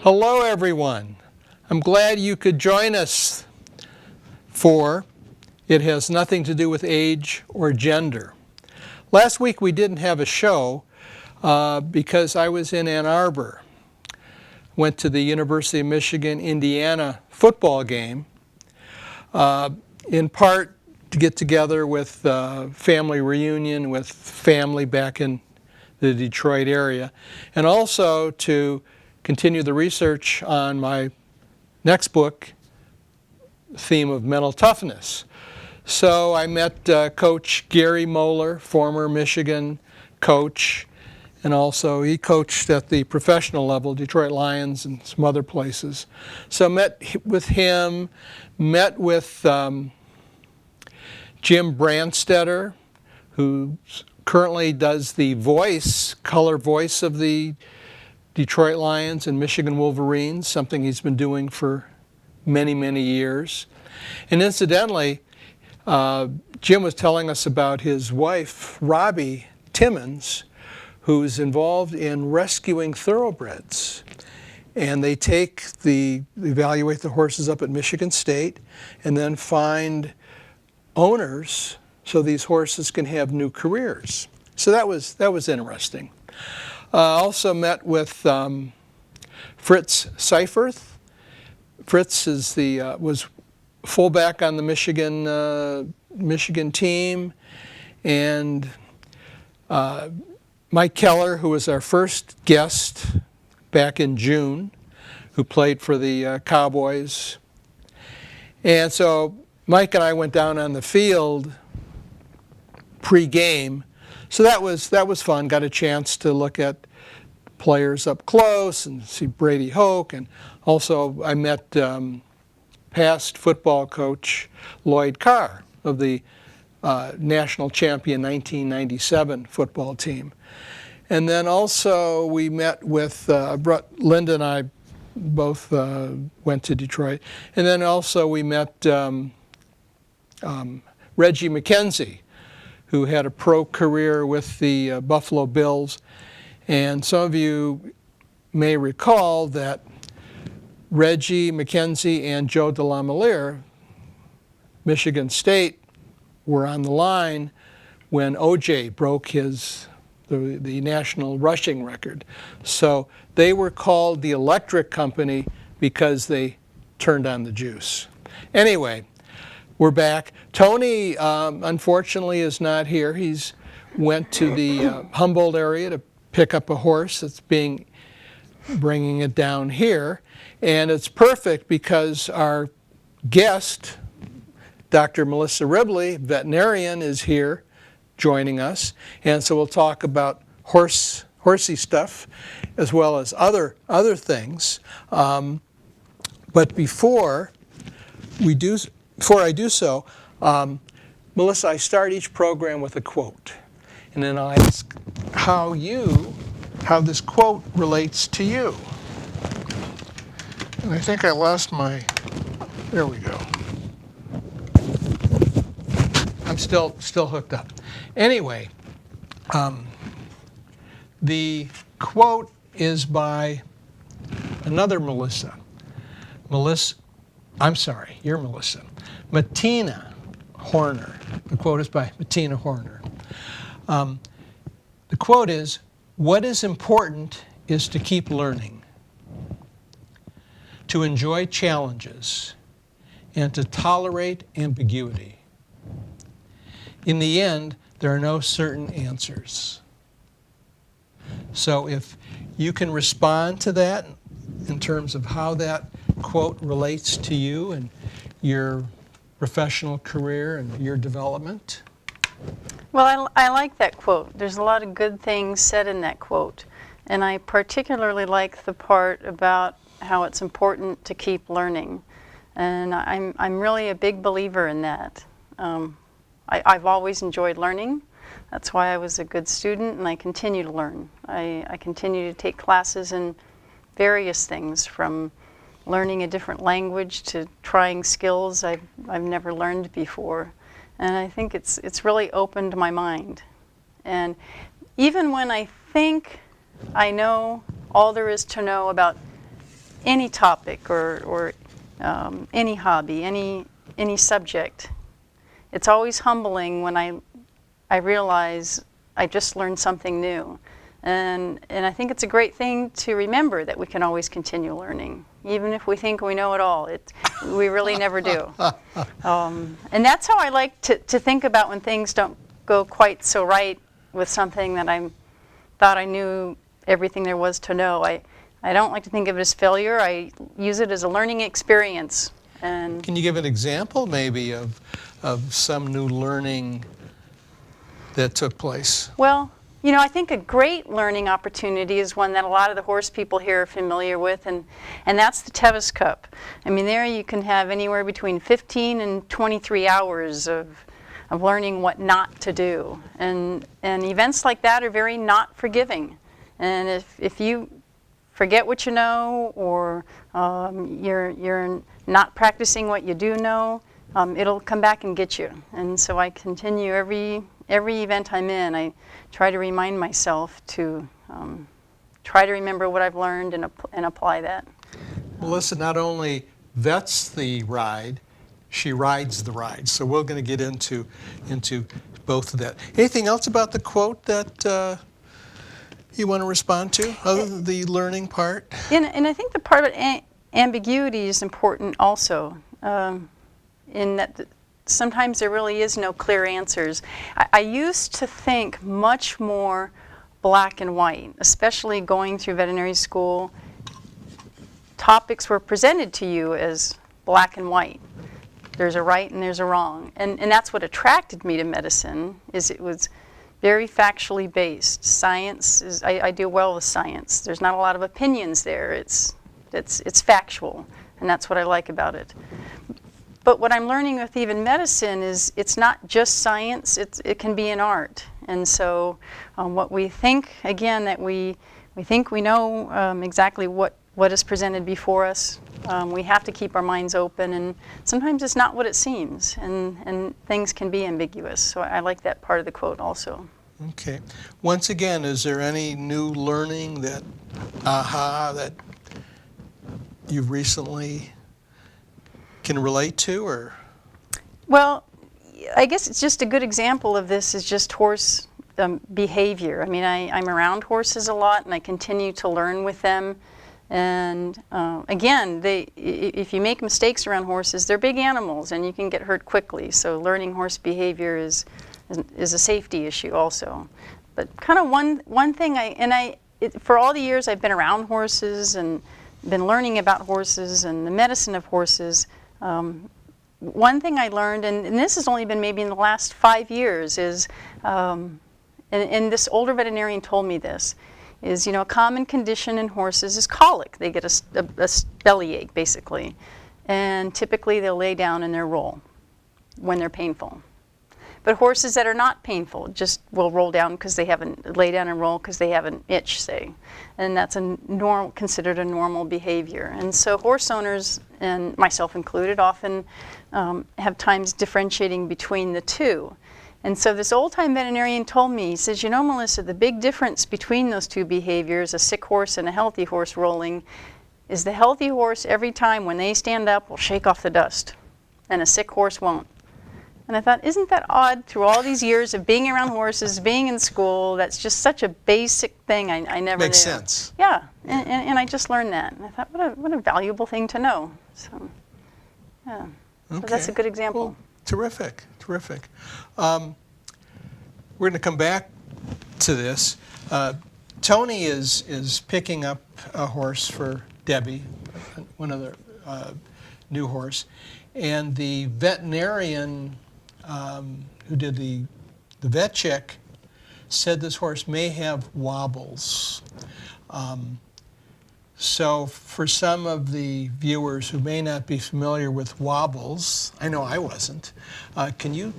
Hello everyone. I'm glad you could join us for It Has Nothing to Do with Age or Gender. Last week we didn't have a show because I was in Ann Arbor. Went to the University of Michigan, Indiana football game, in part to get together with family reunion with family back in the Detroit area, and also to continue the research on my next book, theme of mental toughness. So I met Coach Gary Moeller, former Michigan coach, and also he coached at the professional level, Detroit Lions and some other places. So met with him, met with Jim Brandstetter, who currently does the color voice of the Detroit Lions and Michigan Wolverines, something he's been doing for many, many years. And incidentally, Jim was telling us about his wife, Robbie Timmons, who's involved in rescuing thoroughbreds. And they evaluate the horses up at Michigan State and then find owners so these horses can have new careers. So that was interesting. Also met with Fritz Seiferth. Fritz was fullback on the Michigan team, and Mike Keller, who was our first guest back in June, who played for the Cowboys. And so Mike and I went down on the field pre-game. So that was fun. Got a chance to look at players up close and see Brady Hoke. And also I met past football coach Lloyd Carr of the national champion 1997 football team. And then also we met with, Linda and I both went to Detroit. And then also we met Reggie McKenzie, who had a pro career with the Buffalo Bills. And some of you may recall that Reggie McKenzie and Joe DeLaMelliere, Michigan State, were on the line when OJ broke the national rushing record. So they were called the Electric Company because they turned on the juice. Anyway, we're back. Tony, unfortunately, is not here. He's went to the Humboldt area to pick up a horse that's bringing it down here. And it's perfect because our guest, Dr. Melissa Ribley, veterinarian, is here joining us. And so we'll talk about horsey stuff as well as other things. But before I do so, Melissa, I start each program with a quote, and then I'll ask how this quote relates to you. And I think I lost there we go. I'm still hooked up. Anyway, the quote is by another Melissa. I'm sorry, you're Melissa. Martina Horner. The quote is by Martina Horner. The quote is, "What is important is to keep learning, to enjoy challenges, and to tolerate ambiguity. In the end, there are no certain answers." So if you can respond to that in terms of how that quote relates to you and your professional career and your development. Well, I like that quote. There's a lot of good things said in that quote. And I particularly like the part about how it's important to keep learning. And I'm really a big believer in that. I've always enjoyed learning. That's why I was a good student, and I continue to learn. I continue to take classes in various things, from learning a different language to trying skills I've never learned before. And I think it's really opened my mind. And even when I think I know all there is to know about any topic or any hobby, any subject. It's always humbling when I realize I just learned something new. And I think it's a great thing to remember that we can always continue learning. Even if we think we know it all, we really never do. And that's how I like to think about when things don't go quite so right with something that I thought I knew everything there was to know. I don't like to think of it as failure. I use it as a learning experience. And can you give an example maybe of some new learning that took place? Well, you know, I think a great learning opportunity is one that a lot of the horse people here are familiar with, and that's the Tevis Cup. I mean, there you can have anywhere between 15 and 23 hours of learning what not to do. And events like that are very not forgiving. And if you forget what you know, or you're not practicing what you do know, it'll come back and get you. And so I continue every event I'm in. I try to remind myself to try to remember what I've learned and apply that. Melissa not only vets the ride, she rides the ride. So we're going to get into both of that. Anything else about the quote that you want to respond to, other than the learning part? And I think the part about ambiguity is important also, in that sometimes there really is no clear answers. I used to think much more black and white, especially going through veterinary school. Topics were presented to you as black and white. There's a right and there's a wrong. And that's what attracted me to medicine, is it was very factually based. Science is, I do well with science. There's not a lot of opinions there. It's factual, and that's what I like about it. But what I'm learning with even medicine is it's not just science, it can be an art. And so what we think, again, that we think we know exactly what is presented before us, we have to keep our minds open, and sometimes it's not what it seems, and things can be ambiguous. So I like that part of the quote also. Okay. Once again, is there any new learning that you've recently can relate to, or? Well, I guess it's just a good example of this is just horse behavior. I mean, I'm around horses a lot, and I continue to learn with them. And again, if you make mistakes around horses, they're big animals, and you can get hurt quickly. So learning horse behavior is a safety issue also. But kind of one thing for all the years I've been around horses and been learning about horses and the medicine of horses, one thing I learned, and this has only been maybe in the last 5 years, is, and this older veterinarian told me this, is, you know, a common condition in horses is colic. They get a bellyache, basically. And typically they'll lay down and they'll roll when they're painful. But horses that are not painful just will roll down because they haven't, lay down and roll because they have an itch, say. And that's considered a normal behavior. And so horse owners, and myself included, often have times differentiating between the two. And so this old-time veterinarian told me, he says, you know, Melissa, the big difference between those two behaviors, a sick horse and a healthy horse rolling, is the healthy horse every time when they stand up will shake off the dust, and a sick horse won't. And I thought, isn't that odd, through all these years of being around horses, being in school, that's just such a basic thing I never knew. Makes sense. Yeah, and I just learned that. And I thought, what a valuable thing to know. So, yeah, so that's a good example. Well, terrific, terrific. We're going to come back to this. Tony is picking up a horse for Debbie, one of the new horse, and the veterinarian who did the vet check said this horse may have wobbles. So for some of the viewers who may not be familiar with wobbles, I know I wasn't, can you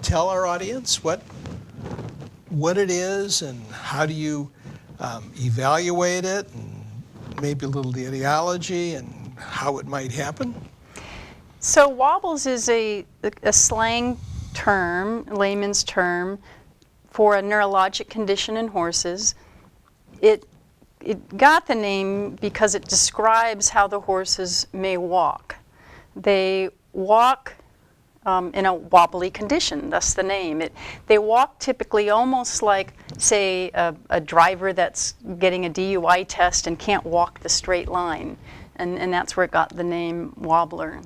tell our audience what it is and how do you evaluate it, and maybe a little the etiology and how it might happen? So wobbles is a slang term, layman's term, for a neurologic condition in horses. It it got the name because it describes how the horses may walk. They walk in a wobbly condition, thus the name. They walk typically almost like, say, a driver that's getting a DUI test and can't walk the straight line. And that's where it got the name Wobbler.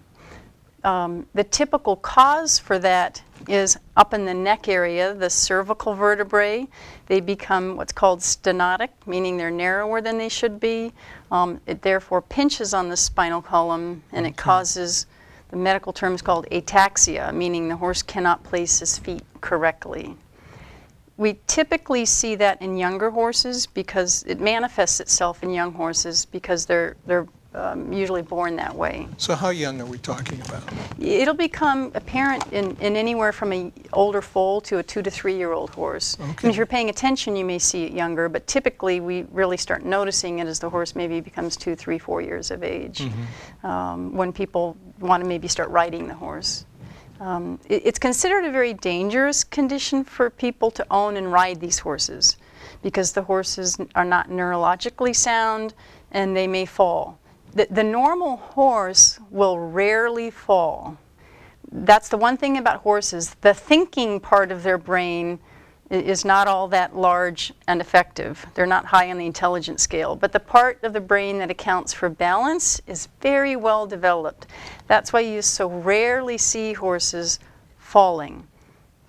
The typical cause for that is up in the neck area, the cervical vertebrae. They become what's called stenotic, meaning they're narrower than they should be. It therefore pinches on the spinal column, and it causes, the medical term is called ataxia, meaning the horse cannot place his feet correctly. We typically see that in younger horses because it manifests itself in young horses because they're usually born that way. So how young are we talking about? It'll become apparent in anywhere from an older foal to a 2 to 3 year old horse. Okay. And if you're paying attention, you may see it younger, but typically we really start noticing it as the horse maybe becomes 2, 3, 4 years of age, when people want to maybe start riding the horse. It's considered a very dangerous condition for people to own and ride these horses because the horses are not neurologically sound and they may fall. The normal horse will rarely fall. That's the one thing about horses. The thinking part of their brain is not all that large and effective. They're not high on the intelligence scale. But the part of the brain that accounts for balance is very well developed. That's why you so rarely see horses falling.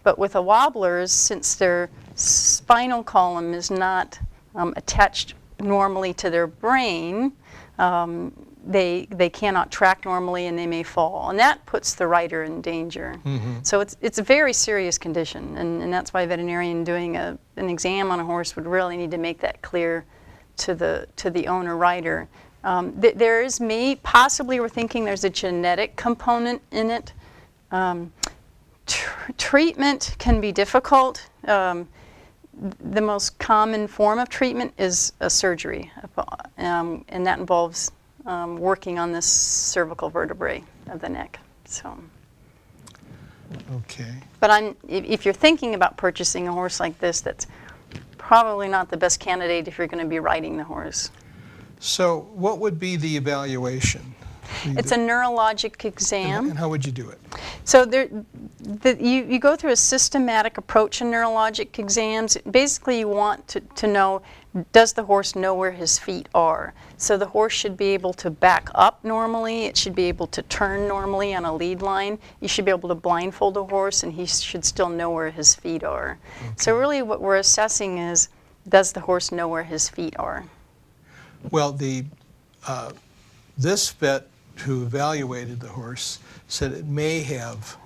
But with the wobblers, since their spinal column is not attached normally to their brain, they cannot track normally and they may fall, and that puts the rider in danger. So it's a very serious condition, and that's why a veterinarian doing an exam on a horse would really need to make that clear to the owner rider. There is possibly we're thinking there's a genetic component in it. Treatment can be difficult. The most common form of treatment is a surgery, and that involves working on this cervical vertebrae of the neck. So. Okay. But if you're thinking about purchasing a horse like this, that's probably not the best candidate if you're going to be riding the horse. So what would be the evaluation? It's a neurologic exam. And how would you do it? So you go through a systematic approach in neurologic exams. Basically, you want to know, does the horse know where his feet are? So the horse should be able to back up normally. It should be able to turn normally on a lead line. You should be able to blindfold a horse, and he should still know where his feet are. Okay. So really what we're assessing is, does the horse know where his feet are? Well, this vet who evaluated the horse said it may have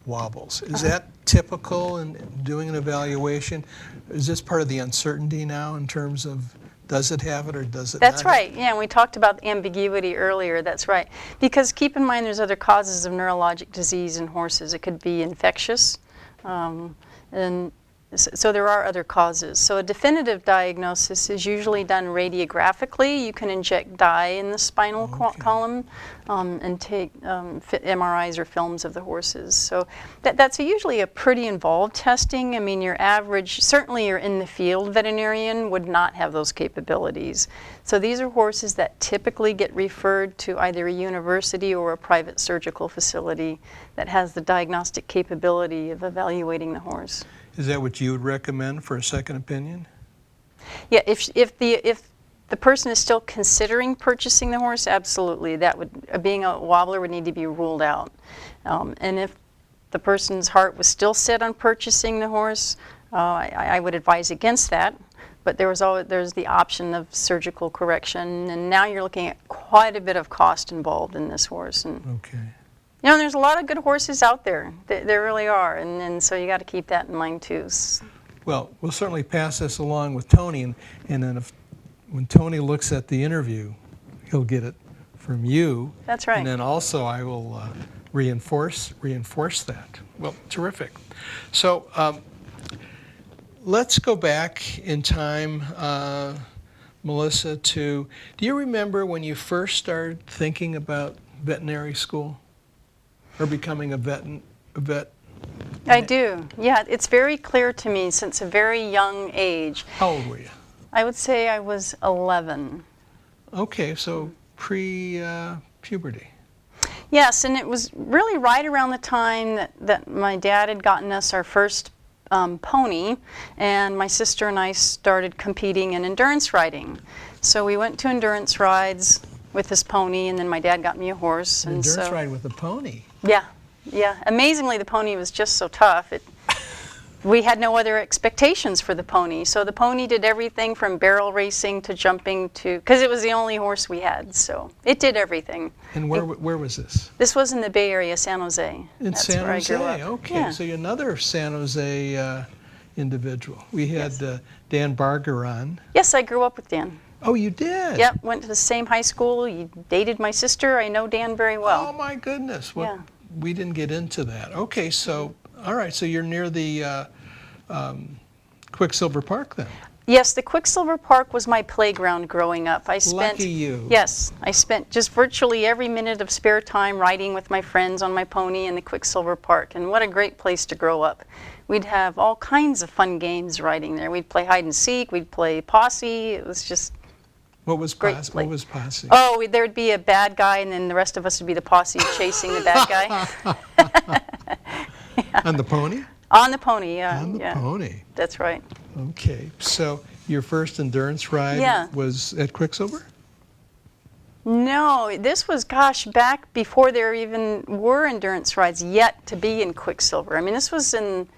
wobbles. Is that typical in doing an evaluation? Is this part of the uncertainty now in terms of does it have it or does it not? That's right. Yeah, we talked about ambiguity earlier. That's right. Because keep in mind there's other causes of neurologic disease in horses. It could be infectious, and so there are other causes. So a definitive diagnosis is usually done radiographically. You can inject dye in the spinal column and take MRIs or films of the horses. So that's usually a pretty involved testing. I mean, your average, certainly your in the field veterinarian would not have those capabilities. So these are horses that typically get referred to either a university or a private surgical facility that has the diagnostic capability of evaluating the horse. Is that what you would recommend for a second opinion? Yeah, if the person is still considering purchasing the horse, absolutely. That would, being a wobbler would need to be ruled out. And if the person's heart was still set on purchasing the horse, I would advise against that. But there's the option of surgical correction, and now you're looking at quite a bit of cost involved in this horse. And, okay. You know, there's a lot of good horses out there. There really are, and so you got to keep that in mind too. Well, we'll certainly pass this along with Tony, and then when Tony looks at the interview, he'll get it from you. That's right. And then also I will reinforce that. Well, terrific. So let's go back in time, Melissa, do you remember when you first started thinking about veterinary school? Or becoming a vet? I do. Yeah, it's very clear to me since a very young age. How old were you? I would say I was 11. Okay, so pre-puberty. Yes, and it was really right around the time that my dad had gotten us our first pony, and my sister and I started competing in endurance riding. So we went to endurance rides with this pony, and then my dad got me a horse. An endurance ride with a pony? Yeah, yeah. Amazingly, the pony was just so tough. We had no other expectations for the pony. So the pony did everything from barrel racing to jumping to, because it was the only horse we had, so it did everything. And where was this? This was in the Bay Area, San Jose. That's San Jose, where I grew up. okay. Yeah. So you're another San Jose individual. We had Dan Barger on. Yes, I grew up with Dan. Oh, you did? Yep, went to the same high school. He dated my sister. I know Dan very well. Oh my goodness. Well, Yeah. we didn't get into that. Okay, so, all right, so you're near the Quicksilver Park then? Yes, the Quicksilver Park was my playground growing up. I spent, Lucky you. Yes, I spent just virtually every minute of spare time riding with my friends on my pony in the Quicksilver Park, and what a great place to grow up. We'd have all kinds of fun games riding there. We'd play hide and seek, we'd play posse. It was just What was great posse? play. What was posse? Oh, there'd be a bad guy, and then the rest of us would be the posse chasing the bad guy. On the pony? On the pony, yeah. On the yeah. pony. That's right. Okay, so your first endurance ride Yeah. was at Quicksilver? No, this was, gosh, back before there even were endurance rides yet to be in Quicksilver. I mean, this was in,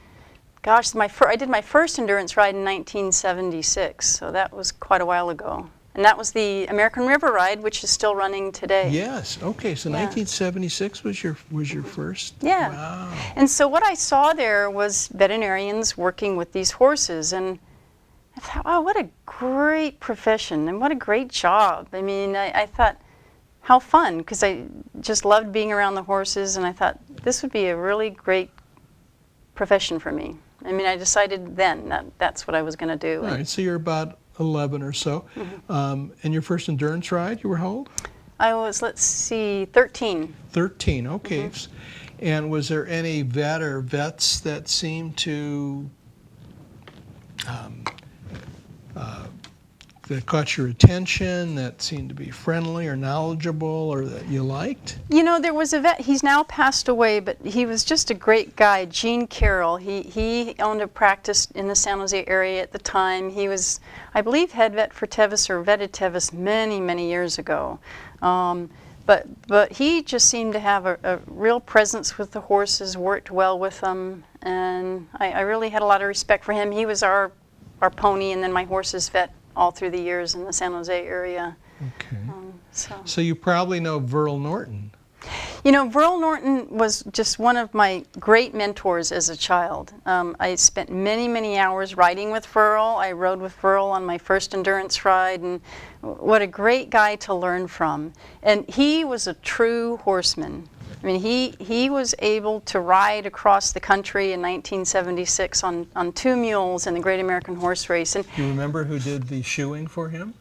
gosh, I did my first endurance ride in 1976, so that was quite a while ago. And that was the American River Ride, which is still running today. Yes. Okay, so Yeah. 1976 was your first? Yeah. Wow. And so what I saw there was veterinarians working with these horses, and I thought, wow, what a great profession and what a great job. I mean, I thought, how fun, because I just loved being around the horses, and I thought this would be a really great profession for me. I mean, I decided then that that's what I was going to do. All right, so you're about 11 or so. Mm-hmm. And your first endurance ride, you were how old? I was, let's see, 13. 13, okay. Mm-hmm. And was there any vet or vets that seemed to, that caught your attention, that seemed to be friendly or knowledgeable or that you liked? You know, there was a vet, he's now passed away, but he was just a great guy, Gene Carroll. He owned a practice in the San Jose area at the time. He was, I believe, head vet for Tevis or vetted Tevis many, many years ago. But he just seemed to have a real presence with the horses, worked well with them, and I really had a lot of respect for him. He was our pony and then my horse's vet all through the years in the San Jose area. Okay. So you probably know Verl Norton. You know, Verl Norton was just one of my great mentors as a child. I spent many, many hours riding with Verl. I rode with Verl on my first endurance ride, and what a great guy to learn from. And he was a true horseman. I mean, he was able to ride across the country in 1976 on 2 mules in the Great American Horse Race. And Do you remember who did the shoeing for him?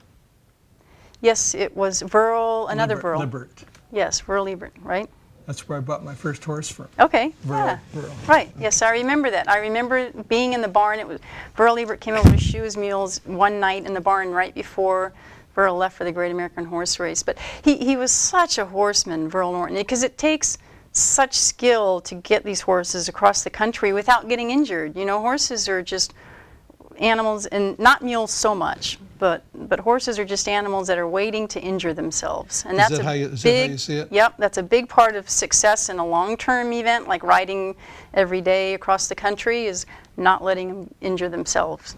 yes, it was Verl, another Verl. Liebert. Yes, Verl Liebert, right? That's where I bought my first horse from. Okay. Verl. Yeah. Verl. Right. Yes, I remember that. I remember being in the barn. It was Verl Liebert came over to shoe his mules one night in the barn right before Verl left for the Great American Horse Race. But he was such a horseman, Verl Norton, because it takes such skill to get these horses across the country without getting injured. You know, horses are just animals, and not mules so much, but horses are just animals that are waiting to injure themselves. And Is that's that how you big, see it? Yep, that's a big part of success in a long-term event like riding every day across the country, is not letting them injure themselves.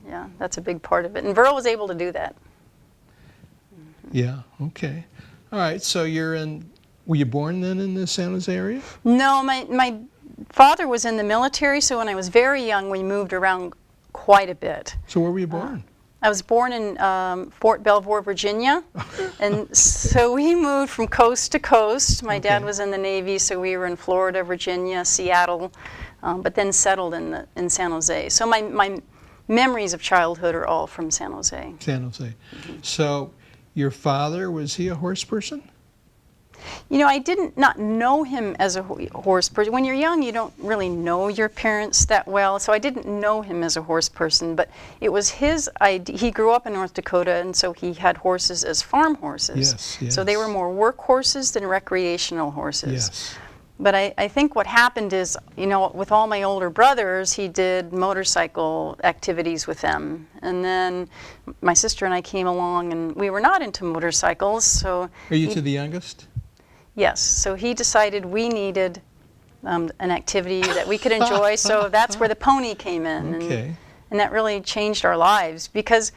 Yeah, that's a big part of it. And Verl was able to do that. Yeah, okay. All right, so were you born then in the San Jose area? No, my father was in the military, so when I was very young, we moved around quite a bit. So where were you born? I was born in Fort Belvoir, Virginia, and so we moved from coast to coast. My dad Okay. was in the Navy, so we were in Florida, Virginia, Seattle, but then settled in San Jose. So my memories of childhood are all from San Jose. San Jose. So your father, was he a horse person? You know, I did not know him as a horse person. When you're young, you don't really know your parents that well, so I didn't know him as a horse person, but it was his idea. He grew up in North Dakota, and so he had horses as farm horses. Yes, yes. So they were more work horses than recreational horses. Yes. But I think what happened is, you know, with all my older brothers, he did motorcycle activities with them. And then my sister and I came along, and we were not into motorcycles, so... Are you to the youngest? Yes, so he decided we needed an activity that we could enjoy, so that's where the pony came in. Okay. And that really changed our lives because,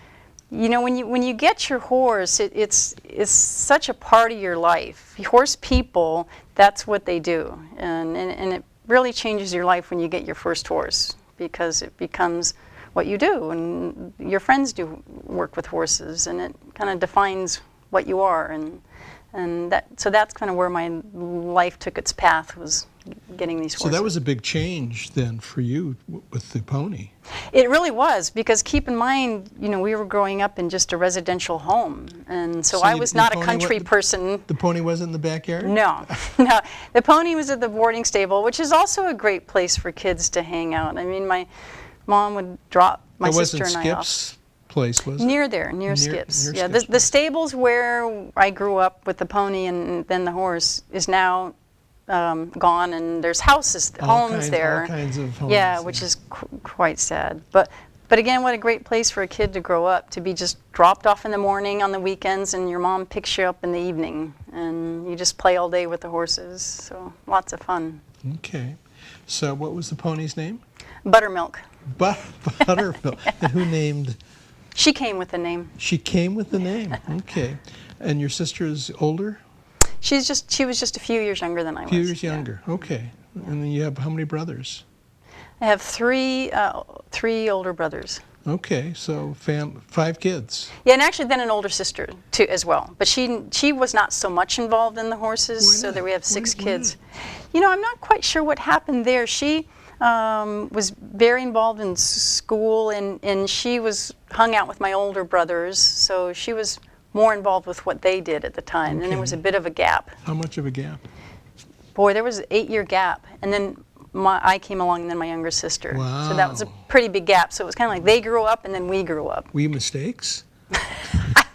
you know, when you get your horse, it's such a part of your life. Horse people, that's what they do. And it really changes your life when you get your first horse because it becomes what you do. And your friends do work with horses, and it kind of defines what you are. And so that's kind of where my life took its path, was getting these horses. So that was a big change then for you with the pony. It really was, because keep in mind, you know, we were growing up in just a residential home, and so I was not a country person. The pony wasn't in the backyard? No, no. The pony was at the boarding stable, which is also a great place for kids to hang out. I mean, my mom would drop my sister and I off. Skip's place, was it? Near there, near Skip's. near Yeah, Skip's. the stables where I grew up with the pony and then the horse is now gone, and there's homes there. All kinds of homes. Yeah, which is quite sad. But again, what a great place for a kid to grow up, to be just dropped off in the morning on the weekends, and your mom picks you up in the evening, and you just play all day with the horses. So lots of fun. Okay. So what was the pony's name? Buttermilk. Buttermilk. And who named? She came with the name. She came with the name. Okay. And your sister is older? She was just a few years younger than I was. A few years younger. Okay. And then you have how many brothers? I have three older brothers. Okay, so 5 kids. Yeah, and actually then an older sister too as well. But she was not so much involved in the horses, so that we have 6 kids. You know, I'm not quite sure what happened there. She was very involved in school, and she hung out with my older brothers, so she was more involved with what they did at the time. And there was a bit of a gap. How much of a gap? Boy, there was an 8-year gap, and then I came along, and then my younger sister. Wow. So that was a pretty big gap. So it was kind of like they grew up, and then we grew up. Were you mistakes?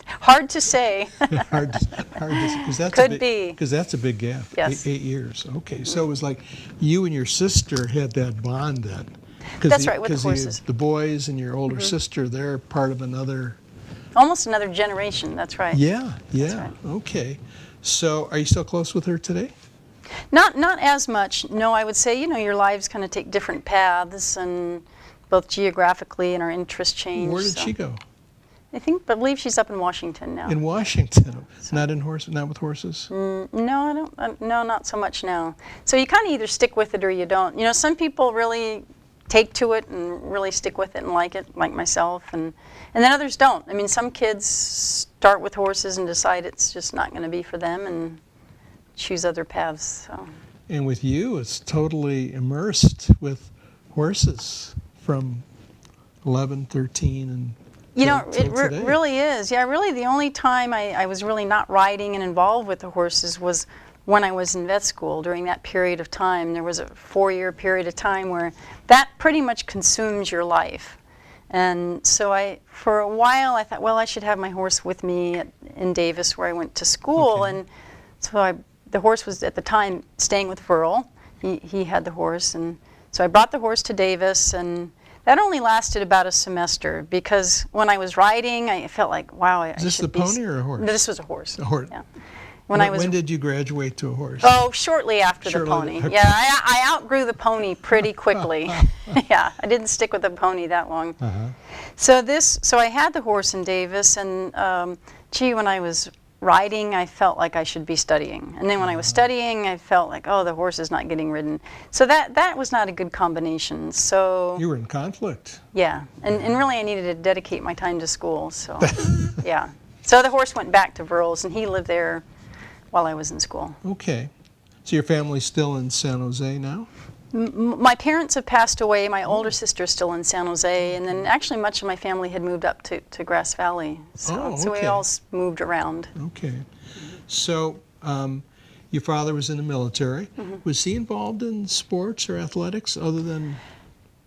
Hard to say. hard to because that's Could be. Because that's a big gap. Yes. 8 years. Okay, so it was like you and your sister had that bond then. That's right, with the horses. The boys and your older sister, they're part of another. Almost another generation. That's right. Yeah. That's right. Okay. So are you still close with her today? Not as much. No, I would say, you know, your lives kind of take different paths, and both geographically and our interests change. Where did she go? I believe she's up in Washington now. In Washington, not with horses. No, I don't. No, not so much now. So you kind of either stick with it or you don't. You know, some people really take to it and really stick with it and like it, like myself, and then others don't. I mean, some kids start with horses and decide it's just not going to be for them and choose other paths. So. And with you, it's totally immersed with horses from 11, 13, and you know, till it today. really is. Yeah, really the only time I was really not riding and involved with the horses was when I was in vet school. During that period of time, there was a 4-year period of time where that pretty much consumes your life. And so for a while, I thought, well, I should have my horse with me in Davis, where I went to school. Okay. And so the horse was at the time staying with Verl. He had the horse, and so I brought the horse to Davis, and that only lasted about a semester, because when I was riding, I felt like, wow, Is this the pony or a horse? No, this was a horse. A horse. Yeah. When did you graduate to a horse? Oh, shortly after the Shortly. pony. Yeah, I outgrew the pony pretty quickly. Yeah, I didn't stick with the pony that long. Uh-huh. So I had the horse in Davis, and when I was riding, I felt like I should be studying. And then when I was studying, I felt like, oh, the horse is not getting ridden. So that was not a good combination. So You were in conflict. yeah, and really I needed to dedicate my time to school. So yeah, so the horse went back to Verl's, and he lived there while I was in school. Okay. So your family's still in San Jose now? My parents have passed away. My older sister is still in San Jose, and then actually much of my family had moved up to Grass Valley. So we okay. all moved around. Okay. So Your father was in the military. Was he involved in sports or athletics other than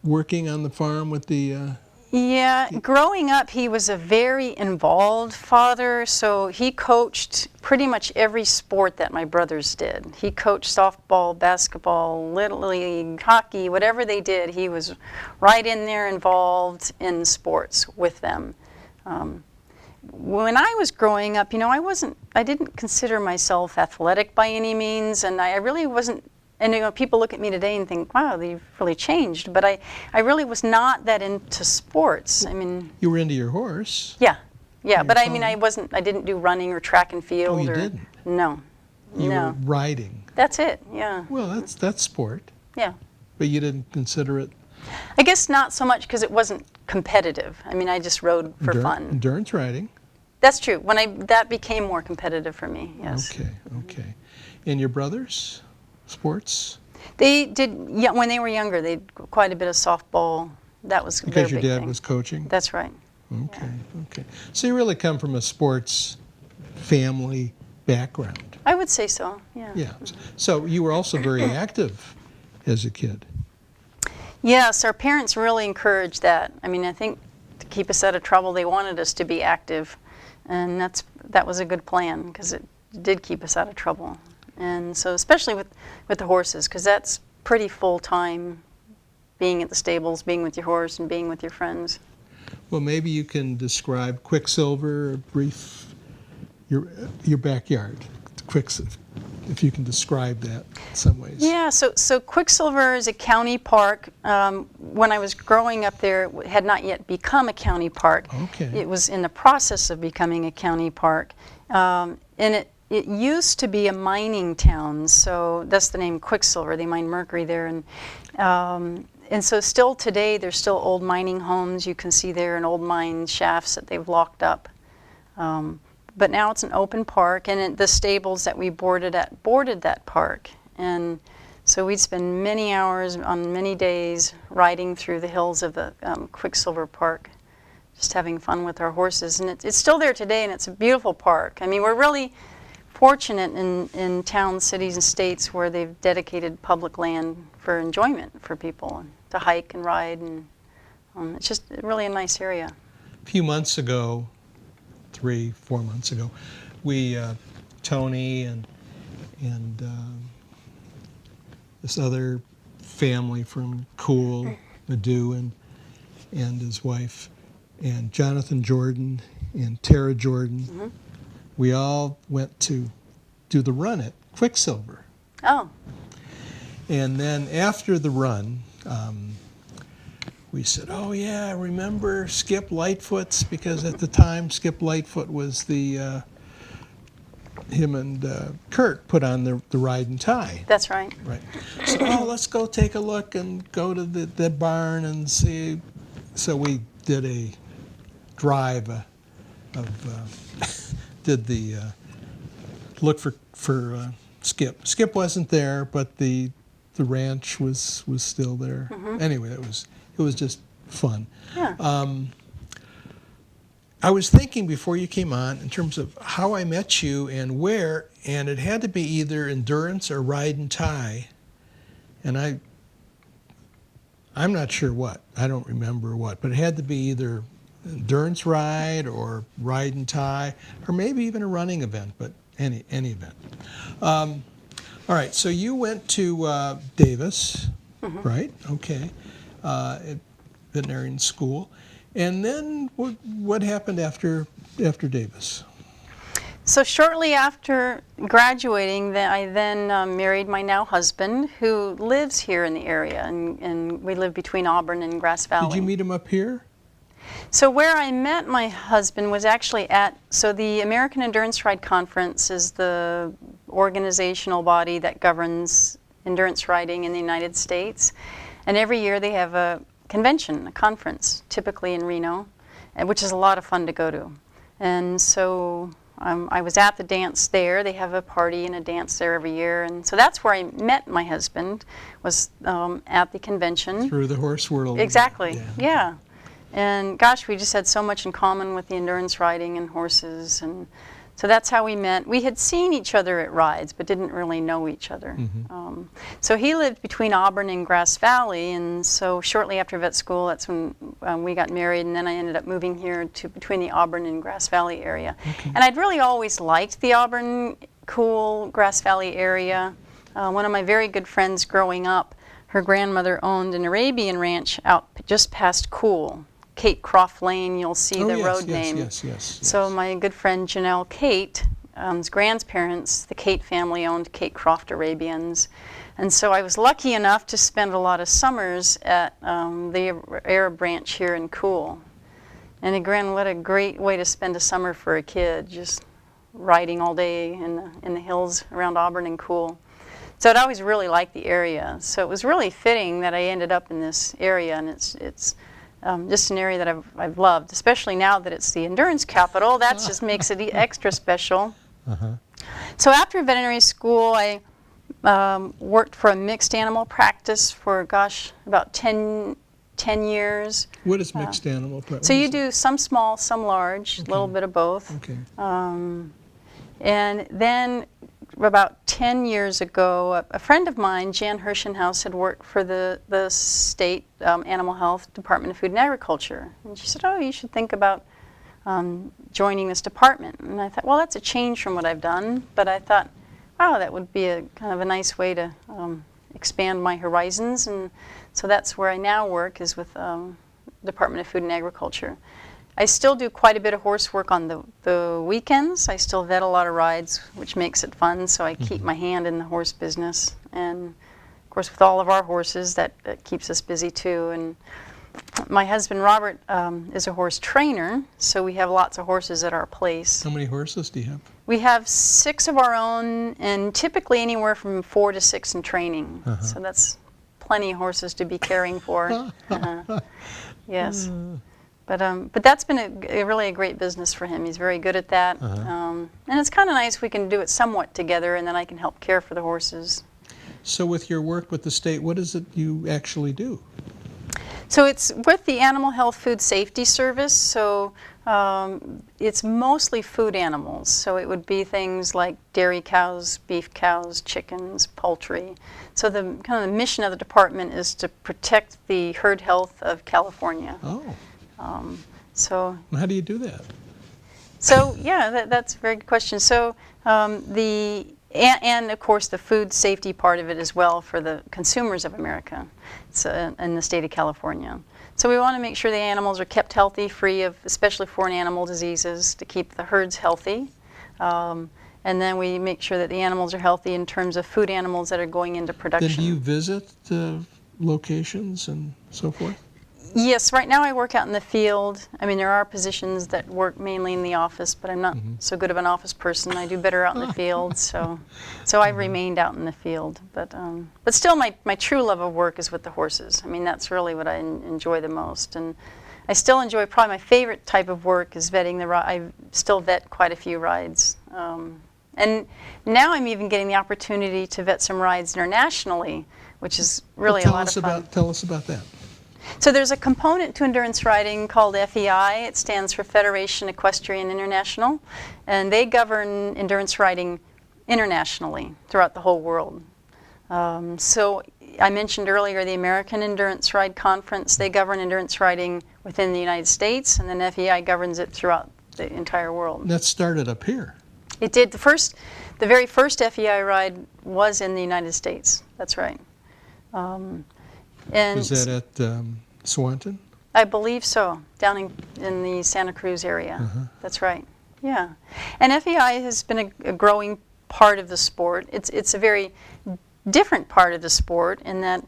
working on the farm with the... Yeah, growing up, he was a very involved father, so he coached pretty much every sport that my brothers did. He coached softball, basketball, little league, hockey, whatever they did, he was right in there involved in sports with them. When I was growing up, I didn't consider myself athletic by any means, and I really wasn't. And people look at me today and think, wow, they've really changed. But I really was not that into sports. I mean, You were into your horse. yeah. But I farm. mean, I didn't do running or track and field. Oh, you or, didn't? No. You no. were riding. That's it, yeah. Well, that's sport. Yeah. But you didn't consider it I guess not so much because it wasn't competitive. I mean, I just rode for fun. endurance riding. That's true. That became more competitive for me, yes. Okay. And your brothers? Sports? They did, yeah, when they were younger, they did quite a bit of softball. That was their Because your big dad thing. was coaching? That's right. Okay. So you really come from a sports family background. I would say so, yeah. Yeah. So you were also very active as a kid. Yes, our parents really encouraged that. I mean, I think to keep us out of trouble, they wanted us to be active. And that was a good plan because it did keep us out of trouble. And so especially with the horses, because that's pretty full-time, being at the stables, being with your horse, and being with your friends. Well, maybe you can describe Quicksilver, your backyard. If you can describe that in some ways. Yeah, so Quicksilver is a county park. When I was growing up there, it had not yet become a county park. Okay. It was in the process of becoming a county park. And it used to be a mining town, so that's the name Quicksilver. They mine mercury there. And so still today, there's still old mining homes you can see there and old mine shafts that they've locked up. But now it's an open park, and the stables that we boarded that park. And so we'd spend many hours on many days riding through the hills of the Quicksilver Park, just having fun with our horses. And it's still there today, and it's a beautiful park. I mean, we're really fortunate in towns, cities, and states where they've dedicated public land for enjoyment for people to hike and ride, and it's just really a nice area. A few months ago, 3-4 months ago, we Tony and this other family from Cool, Madu and his wife, and Jonathan Jordan and Tara Jordan. We all went to do the run at Quicksilver. Oh. And then after the run, we said, oh yeah, I remember Skip Lightfoot's, because at the time Skip Lightfoot was him and Kurt put on the ride and tie. That's right. Right. So, let's go take a look and go to the barn and see. So we did a drive did the look for Skip. Skip wasn't there, but the ranch was still there. Anyway, it was just fun. Yeah. I was thinking before you came on in terms of how I met you and where, and it had to be either endurance or ride and tie, and I'm not sure what. I don't remember what, but it had to be either endurance ride or ride and tie, or maybe even a running event, but any event. All right, so you went to Davis, right? Okay, at veterinarian school, and then what happened after Davis? So shortly after graduating, I then married my now husband, who lives here in the area, and we live between Auburn and Grass Valley. Did you meet him up here? So where I met my husband was actually so the American Endurance Ride Conference is the organizational body that governs endurance riding in the United States. And every year they have a convention, a conference, typically in Reno, which is a lot of fun to go to. And so I was at the dance there. They have a party and a dance there every year. And so that's where I met my husband, was at the convention. Through the horse world. Exactly, yeah. And gosh, we just had so much in common with the endurance riding and horses. And So that's how we met. We had seen each other at rides, but didn't really know each other. So he lived between Auburn and Grass Valley, and so shortly after vet school, that's when we got married, and then I ended up moving here to between the Auburn and Grass Valley area. And I'd really always liked the Auburn, cool Grass Valley area. One of my very good friends growing up, her grandmother owned an Arabian ranch out just past Cool. Kate Croft Lane, you'll see the road name. Yes. So my good friend Janelle Kate's grandparents, the Kate family owned Kate Croft Arabians. And so I was lucky enough to spend a lot of summers at the Arab ranch here in Cool. And again, what a great way to spend a summer for a kid, just riding all day in the hills around Auburn and Cool. So I'd always really liked the area. So it was really fitting that I ended up in this area, and it's just an area that I've loved, especially now that it's the endurance capital. That just makes it extra special. So after veterinary school, I worked for a mixed animal practice for, about 10 years. What is mixed animal practice? So you do some small, some large, a little bit of both. And then about 10 years ago, a friend of mine, Jan Hirschenhaus, had worked for the state Animal Health Department of Food and Agriculture. And she said, oh, you should think about joining this department. And I thought, well, that's a change from what I've done. But I thought, wow, that would be a kind of a nice way to expand my horizons. And so that's where I now work, is with Department of Food and Agriculture. I still do quite a bit of horse work on the weekends. I still vet a lot of rides, which makes it fun, so I keep my hand in the horse business. And of course, with all of our horses, that keeps us busy too. And my husband, Robert, is a horse trainer, so we have lots of horses at our place. How many horses do you have? We have 6 of our own, and typically anywhere from 4 to 6 in training. So that's plenty of horses to be caring for. Yes. But that's been really a great business for him. He's very good at that. And it's kind of nice we can do it somewhat together, and then I can help care for the horses. So with your work with the state, what is it you actually do? So it's with the Animal Health Food Safety Service. So it's mostly food animals. So it would be things like dairy cows, beef cows, chickens, poultry. So the kind of the mission of the department is to protect the herd health of California. So how do you do that? So yeah, that's a very good question. So and of course the food safety part of it as well for the consumers of America, in the state of California. So we want to make sure the animals are kept healthy, free of especially foreign animal diseases, to keep the herds healthy. And then we make sure that the animals are healthy in terms of food animals that are going into production. Then do you visit locations and so forth? Yes, right now I work out in the field. I mean, there are positions that work mainly in the office, but I'm not so good of an office person. I do better out in the field, so I've remained out in the field. But still, my true love of work is with the horses. I mean, that's really what I enjoy the most. And I still enjoy, probably my favorite type of work is vetting the ride. I still vet quite a few rides. And now I'm even getting the opportunity to vet some rides internationally, which is really a lot of fun. Tell us about that. So there's a component to endurance riding called FEI. It stands for Federation Equestrian International, and they govern endurance riding internationally throughout the whole world. So I mentioned earlier the American Endurance Ride Conference. They govern endurance riding within the United States, and then FEI governs it throughout the entire world. That started up here. It did. The very first FEI ride was in the United States. That's right. And was that at Swanton? I believe so, down in the Santa Cruz area. That's right. Yeah. And FEI has been a growing part of the sport. It's a very different part of the sport in that,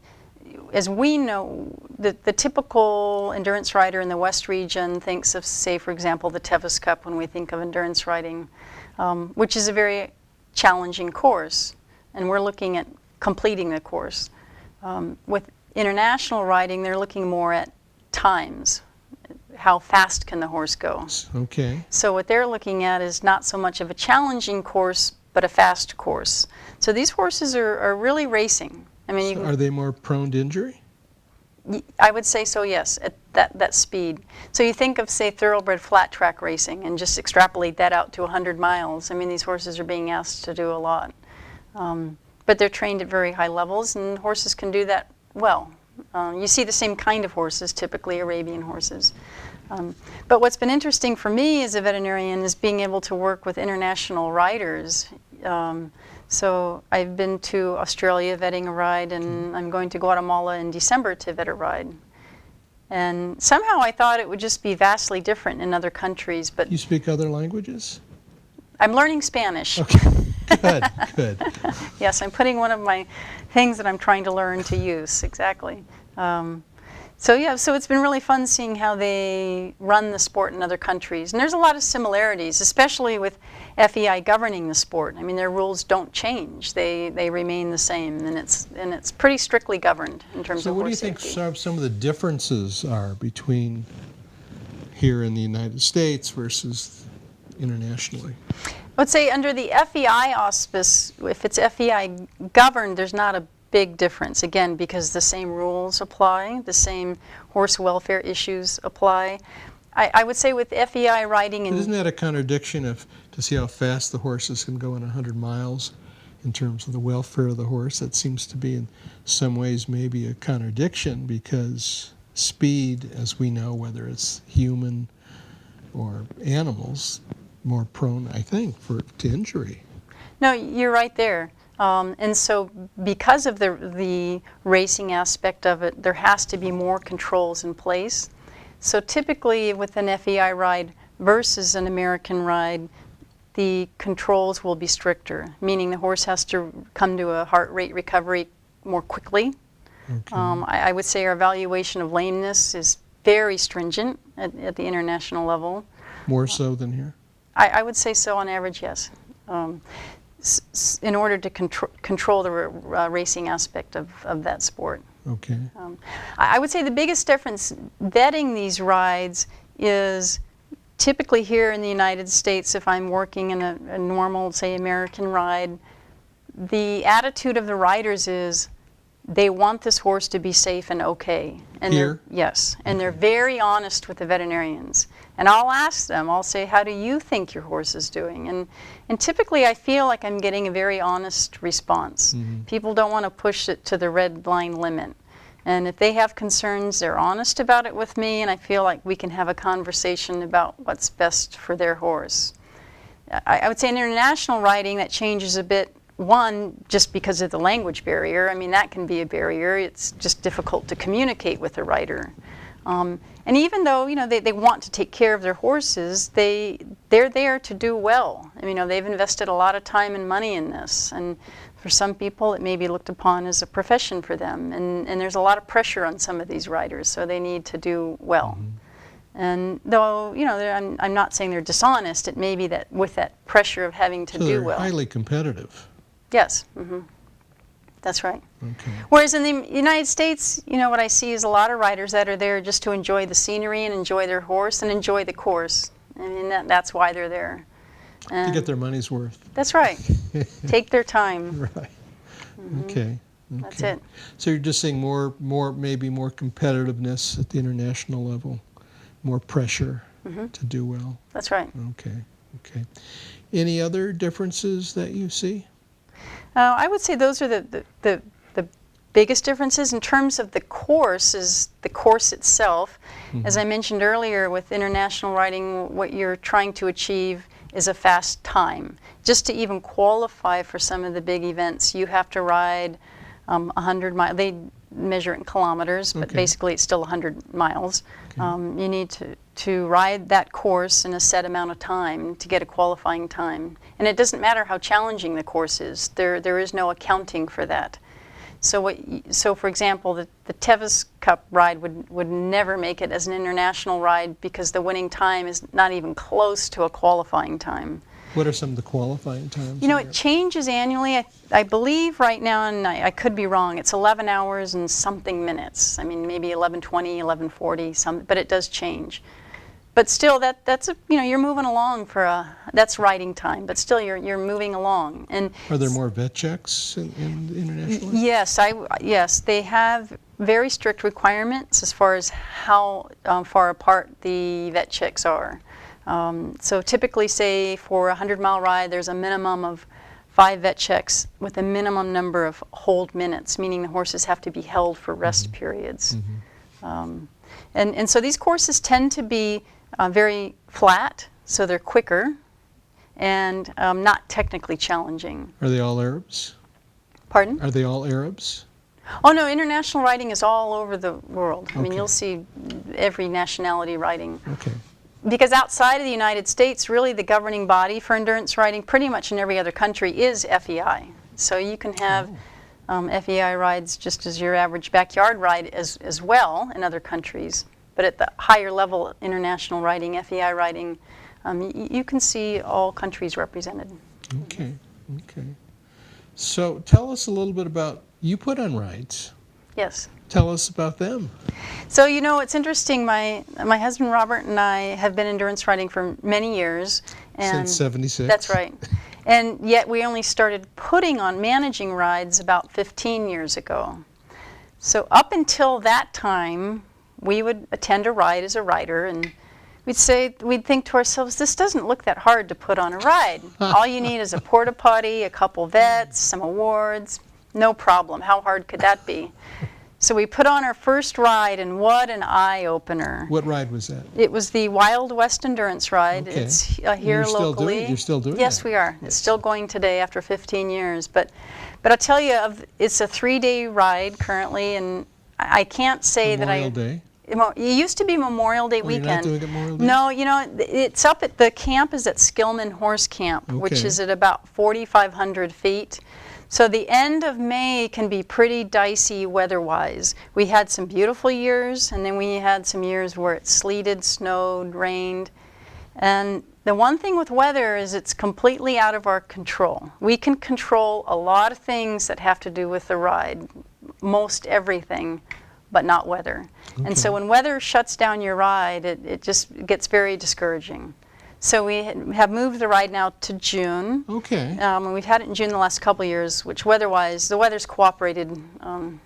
as we know, the typical endurance rider in the West region thinks of, say, for example, the Tevis Cup when we think of endurance riding, which is a very challenging course. And we're looking at completing the course. With international riding, they're looking more at times. How fast can the horse go? Okay. So what they're looking at is not so much of a challenging course, but a fast course. So these horses are really racing. I mean, So are they more prone to injury? I would say so, yes. that speed. So you think of, say, thoroughbred flat track racing and just extrapolate that out to 100 miles. I mean, these horses are being asked to do a lot. But they're trained at very high levels, and horses can do that well. You see the same kind of horses, typically Arabian horses. But what's been interesting for me as a veterinarian is being able to work with international riders. So I've been to Australia vetting a ride, and I'm going to Guatemala in December to vet a ride. And somehow I thought it would just be vastly different in other countries, but You speak other languages? I'm learning Spanish. Okay, good, good. Yes, I'm putting one of my things that I'm trying to learn to use, exactly. So it's been really fun seeing how they run the sport in other countries. And there's a lot of similarities, especially with FEI governing the sport. I mean, their rules don't change. They remain the same, and it's pretty strictly governed in terms So of what do you horse think safety. some of the differences are between here in the United States versus internationally? I would say under the FEI auspice, if it's FEI governed, there's not a big difference, again, because the same rules apply, the same horse welfare issues apply. I would say with FEI riding But and isn't that a contradiction to see how fast the horses can go in 100 miles in terms of the welfare of the horse? That seems to be in some ways maybe a contradiction, because speed, as we know, whether it's human or animals, more prone, I think, to injury. No, you're right there. And so because of the racing aspect of it, there has to be more controls in place. So typically with an FEI ride versus an American ride, the controls will be stricter, meaning the horse has to come to a heart rate recovery more quickly. Okay. I would say our evaluation of lameness is very stringent at the international level. More so than here? I would say so on average, yes. In order to control the racing aspect of that sport. Okay. I would say the biggest difference vetting these rides is typically here in the United States, if I'm working in a normal, say, American ride, the attitude of the riders is they want this horse to be safe and okay. And Here? Yes, and they're very honest with the veterinarians. And I'll ask them, I'll say, how do you think your horse is doing? And typically I feel like I'm getting a very honest response. Mm-hmm. People don't want to push it to the red line limit. And if they have concerns, they're honest about it with me, and I feel like we can have a conversation about what's best for their horse. I would say in international riding that changes a bit. One, just because of the language barrier. I mean, that can be a barrier. It's just difficult to communicate with a rider. And even though, they want to take care of their horses, they're there to do well. I mean, they've invested a lot of time and money in this. And for some people, it may be looked upon as a profession for them. And there's a lot of pressure on some of these riders, so they need to do well. Mm-hmm. And though, I'm not saying they're dishonest, it may be that with that pressure of having to do well. So they're highly competitive. Yes. Mm-hmm. That's right. Okay. Whereas in the United States, what I see is a lot of riders that are there just to enjoy the scenery and enjoy their horse and enjoy the course. I mean, that's why they're there. To get their money's worth. That's right. Take their time. Right. Mm-hmm. Okay. That's it. So you're just saying maybe more competitiveness at the international level, more pressure to do well. That's right. Okay. Any other differences that you see? I would say those are the biggest differences. In terms of the course, is the course itself. Mm-hmm. As I mentioned earlier, with international riding, what you're trying to achieve is a fast time. Just to even qualify for some of the big events, you have to ride 100 miles. They measure it in kilometers, but basically it's still 100 miles. Okay. You need to ride that course in a set amount of time to get a qualifying time. And it doesn't matter how challenging the course is. There is no accounting for that. So for example, the Tevis Cup ride would never make it as an international ride because the winning time is not even close to a qualifying time. What are some of the qualifying times? It changes annually. I believe right now, and I could be wrong, it's 11 hours and something minutes. I mean, maybe 11:20, 11:40, but it does change. But still, that's you're moving along that's riding time. But still, you're moving along. And are there more vet checks in internationally? Yes, yes, they have very strict requirements as far as how far apart the vet checks are. So typically, say for a 100-mile ride, there's a minimum of 5 vet checks with a minimum number of hold minutes, meaning the horses have to be held for rest periods. And so these courses tend to be very flat, so they're quicker and not technically challenging. Are they all Arabs? Pardon? Are they all Arabs? Oh no, international riding is all over the world. I mean, Okay. you'll see every nationality riding. Okay. Because outside of the United States, really the governing body for endurance riding, pretty much in every other country, is FEI. So you can have FEI rides just as your average backyard ride as well in other countries. But at the higher level international riding, FEI riding, you can see all countries represented. Okay. Okay. So tell us a little bit about, you put on rides. Yes. Tell us about them. So, you know, it's interesting. My husband Robert and I have been endurance riding for many years. And Since 76? That's right. And yet we only started putting on managing rides about 15 years ago. So up until that time, we would attend a ride as a rider, and we'd think to ourselves, this doesn't look that hard to put on a ride. All you need is a porta potty, a couple vets, some awards. No problem. How hard could that be? So we put on our first ride, and what an eye-opener. What ride was that? It was the Wild West Endurance Ride. Okay. It's here You're still locally. doing it? You're still doing Yes, that? we are. It's still going today after 15 years. But I'll tell you, it's a 3-day ride currently, and I can't say Memorial Day? It used to be Memorial Day Oh, weekend. you're not doing it Memorial Day? No, you know, it's up at the camp is at Skillman Horse Camp, which Okay. is at about 4,500 feet. So the end of May can be pretty dicey weather-wise. We had some beautiful years, and then we had some years where it sleeted, snowed, rained. And the one thing with weather is it's completely out of our control. We can control a lot of things that have to do with the ride, most everything, but not weather. Okay. And so when weather shuts down your ride, it just gets very discouraging. So we have moved the ride now to June. Okay. And we've had it in June the last couple of years, which weather-wise, the weather's cooperated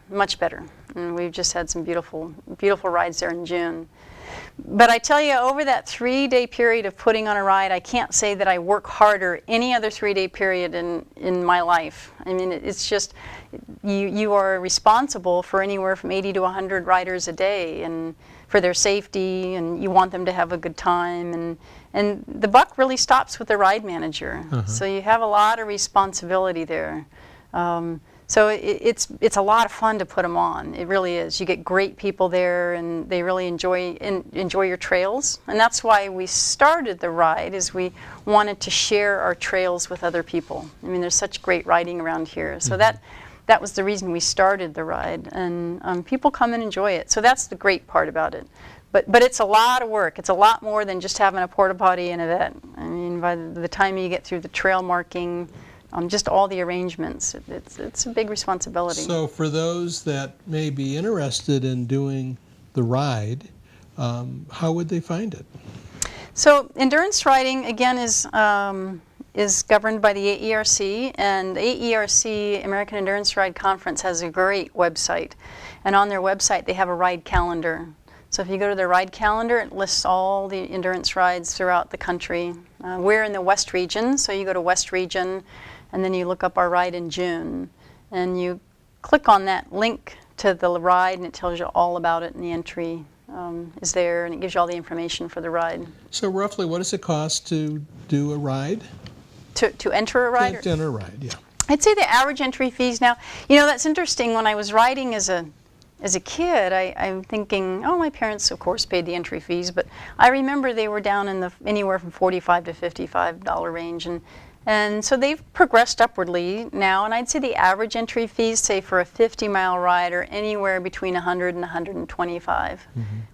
much better. And we've just had some beautiful, beautiful rides there in June. But I tell you, over that 3-day period of putting on a ride, I can't say that I work harder any other 3-day period in my life. I mean, it's just, you are responsible for anywhere from 80 to 100 riders a day, and for their safety, and you want them to have a good time, and the buck really stops with the ride manager. So you have a lot of responsibility there. So it's a lot of fun to put them on. It really is. You get great people there, and they really enjoy your trails. And that's why we started the ride, is we wanted to share our trails with other people. I mean, there's such great riding around here. So that was the reason we started the ride, and people come and enjoy it. So that's the great part about it. But it's a lot of work. It's a lot more than just having a porta potty and a vet. I mean, by the time you get through the trail marking, just all the arrangements, it's a big responsibility. So for those that may be interested in doing the ride, how would they find it? So endurance riding, again, is governed by the AERC, and the AERC, American Endurance Ride Conference, has a great website. And on their website, they have a ride calendar. So if you go to their ride calendar, it lists all the endurance rides throughout the country. We're in the West Region, so you go to West Region, and then you look up our ride in June. And you click on that link to the ride, and it tells you all about it, and the entry is there, and it gives you all the information for the ride. So roughly, what does it cost to do a ride? To enter a ride? To enter a ride, yeah. I'd say the average entry fees now, you know, that's interesting. When I was riding as a kid, I'm thinking, oh, my parents, of course, paid the entry fees, but I remember they were down in the anywhere from $45 to $55 range, and so they've progressed upwardly now, and I'd say the average entry fees, say for a 50-mile ride, are anywhere between $100 and $125,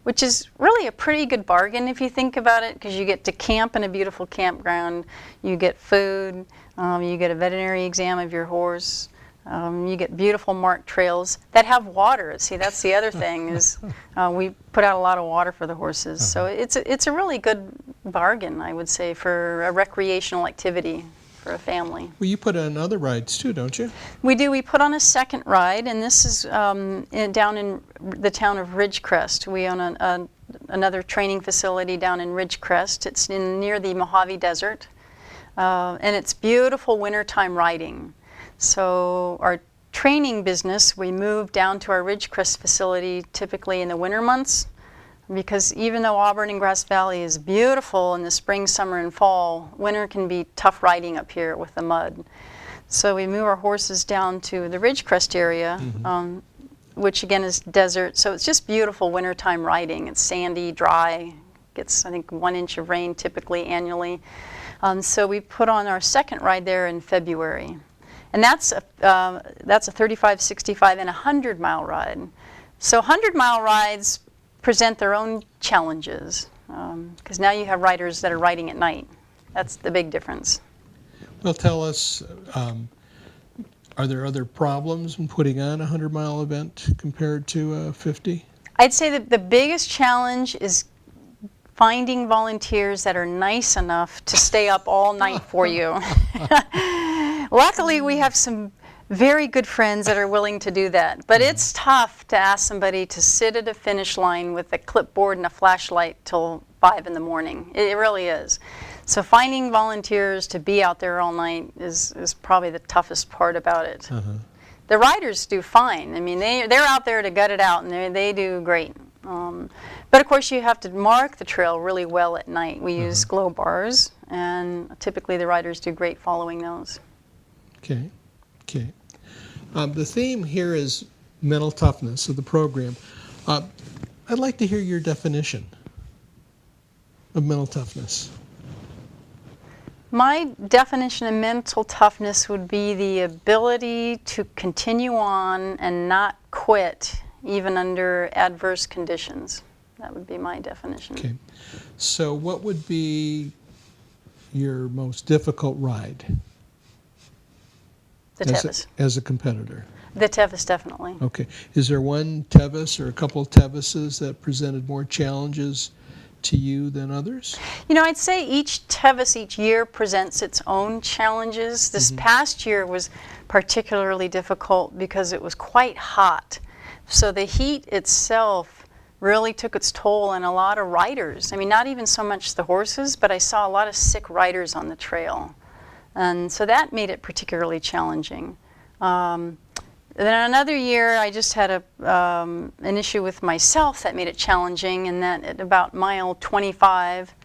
which is really a pretty good bargain if you think about it, because you get to camp in a beautiful campground, you get food, you get a veterinary exam of your horse. You get beautiful marked trails that have water. See, that's the other thing, is we put out a lot of water for the horses. So it's a really good bargain, I would say, for a recreational activity for a family. Well, you put on other rides too, don't you? We do. We put on a second ride, and this is down in the town of Ridgecrest. We own another training facility down in Ridgecrest. It's near the Mojave Desert, and it's beautiful wintertime riding. So our training business, we move down to our Ridgecrest facility typically in the winter months, because even though Auburn and Grass Valley is beautiful in the spring, summer, and fall, winter can be tough riding up here with the mud. So we move our horses down to the Ridgecrest area, which again is desert. So it's just beautiful wintertime riding. It's sandy, dry, gets I think 1 inch of rain typically annually. So we put on our second ride there in February. And that's a 35, 65, and 100-mile ride. So 100-mile rides present their own challenges, because now you have riders that are riding at night. That's the big difference. Well, tell us, are there other problems in putting on a 100-mile event compared to 50? I'd say that the biggest challenge is finding volunteers that are nice enough to stay up all night for you. Luckily, we have some very good friends that are willing to do that. But it's tough to ask somebody to sit at a finish line with a clipboard and a flashlight till 5 in the morning. It really is. So finding volunteers to be out there all night is probably the toughest part about it. The riders do fine. I mean, they're out there to gut it out, and they do great. But of course, you have to mark the trail really well at night. We use glow bars, and typically the riders do great following those. Okay. Okay. The theme here is mental toughness of the program. I'd like to hear your definition of mental toughness. My definition of mental toughness would be the ability to continue on and not quit even under adverse conditions. That would be my definition. Okay. So what would be your most difficult ride? The Tevis. As a competitor? The Tevis, definitely. Okay. Is there one Tevis or a couple of Tevises that presented more challenges to you than others? You know, I'd say each Tevis each year presents its own challenges. This past year was particularly difficult because it was quite hot. So the heat itself really took its toll on a lot of riders. I mean, not even so much the horses, but I saw a lot of sick riders on the trail. And so that made it particularly challenging. Then another year, I just had an issue with myself that made it challenging, and that at about mile 25,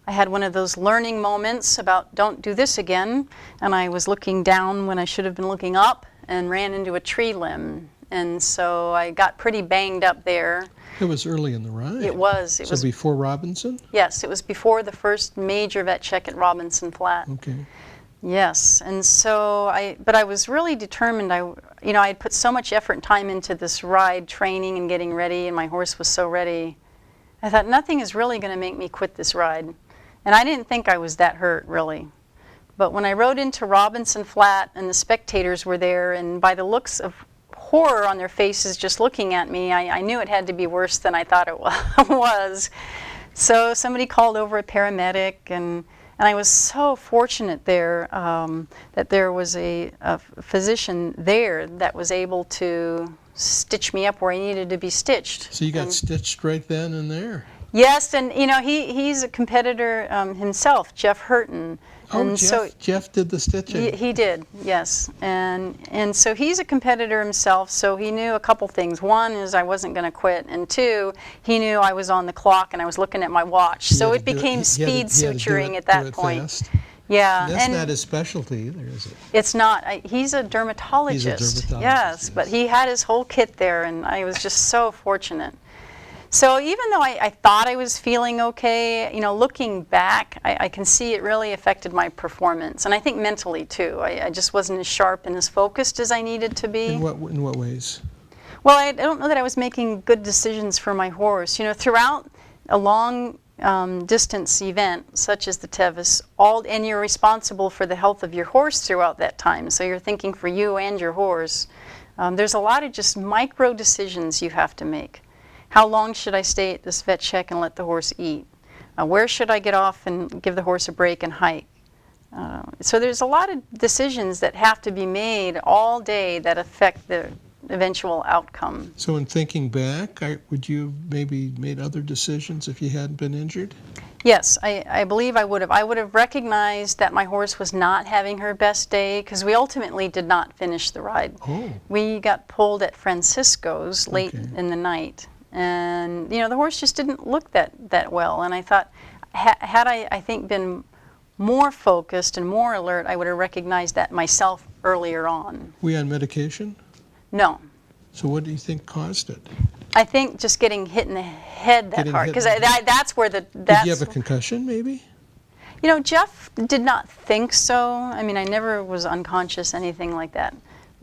I had one of those learning moments about don't do this again, and I was looking down when I should have been looking up and ran into a tree limb. And so I got pretty banged up there. It was early in the ride. It was. So before Robinson? Yes, it was before the first major vet check at Robinson Flat. Okay. Yes, and so but I was really determined. I had put so much effort and time into this ride training and getting ready, and my horse was so ready. I thought nothing is really going to make me quit this ride. And I didn't think I was that hurt, really. But when I rode into Robinson Flat and the spectators were there, and by the looks of horror on their faces just looking at me, I knew it had to be worse than I thought it was. So somebody called over a paramedic, and I was so fortunate there that there was a physician there that was able to stitch me up where I needed to be stitched. So you got stitched right then and there? Yes, and he's a competitor himself, Jeff Hurton. Oh, Jeff did the stitching. He did, yes. And so he's a competitor himself, so he knew a couple things. One is I wasn't going to quit, and two, he knew I was on the clock and I was looking at my watch. So it became speed suturing at that point. Fast. Yeah. That's not his specialty either, is it? It's not. He's a dermatologist. He's a dermatologist. Yes, but he had his whole kit there, and I was just so fortunate. So even though I thought I was feeling okay, looking back, I can see it really affected my performance, and I think mentally too. I just wasn't as sharp and as focused as I needed to be. In what ways? Well, I don't know that I was making good decisions for my horse. Throughout a long distance event such as the Tevis, and you're responsible for the health of your horse throughout that time. So you're thinking for you and your horse. There's a lot of just micro decisions you have to make. How long should I stay at this vet check and let the horse eat? Where should I get off and give the horse a break and hike? So there's a lot of decisions that have to be made all day that affect the eventual outcome. So in thinking back, would you have maybe made other decisions if you hadn't been injured? Yes, I believe I would have. I would have recognized that my horse was not having her best day, because we ultimately did not finish the ride. Oh. We got pulled at Francisco's late Okay. in the night, and the horse just didn't look that well. And I thought, had I think been more focused and more alert, I would have recognized that myself earlier on. Were you on medication? No. So what do you think caused it? I think just getting hit in the head that Getting hard, hit because in the that's where Did you have a concussion, maybe? Jeff did not think so. I mean, I never was unconscious, anything like that.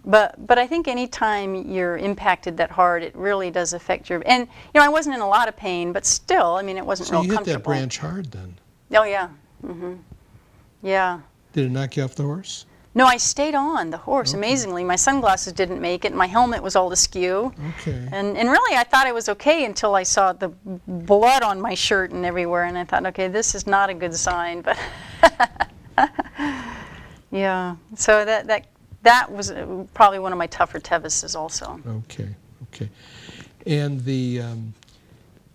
But I think anytime you're impacted that hard, it really does affect your. And I wasn't in a lot of pain, but still, I mean, it wasn't So real you hit comfortable. that branch hard then? Oh yeah. Mm-hmm. Yeah. Did it knock you off the horse? No, I stayed on the horse. Okay. Amazingly, my sunglasses didn't make it. And my helmet was all askew. Okay. And really, I thought I was okay until I saw the blood on my shirt and everywhere, and I thought, okay, this is not a good sign. But yeah, so that was probably one of my tougher Tevises also. Okay. Okay. And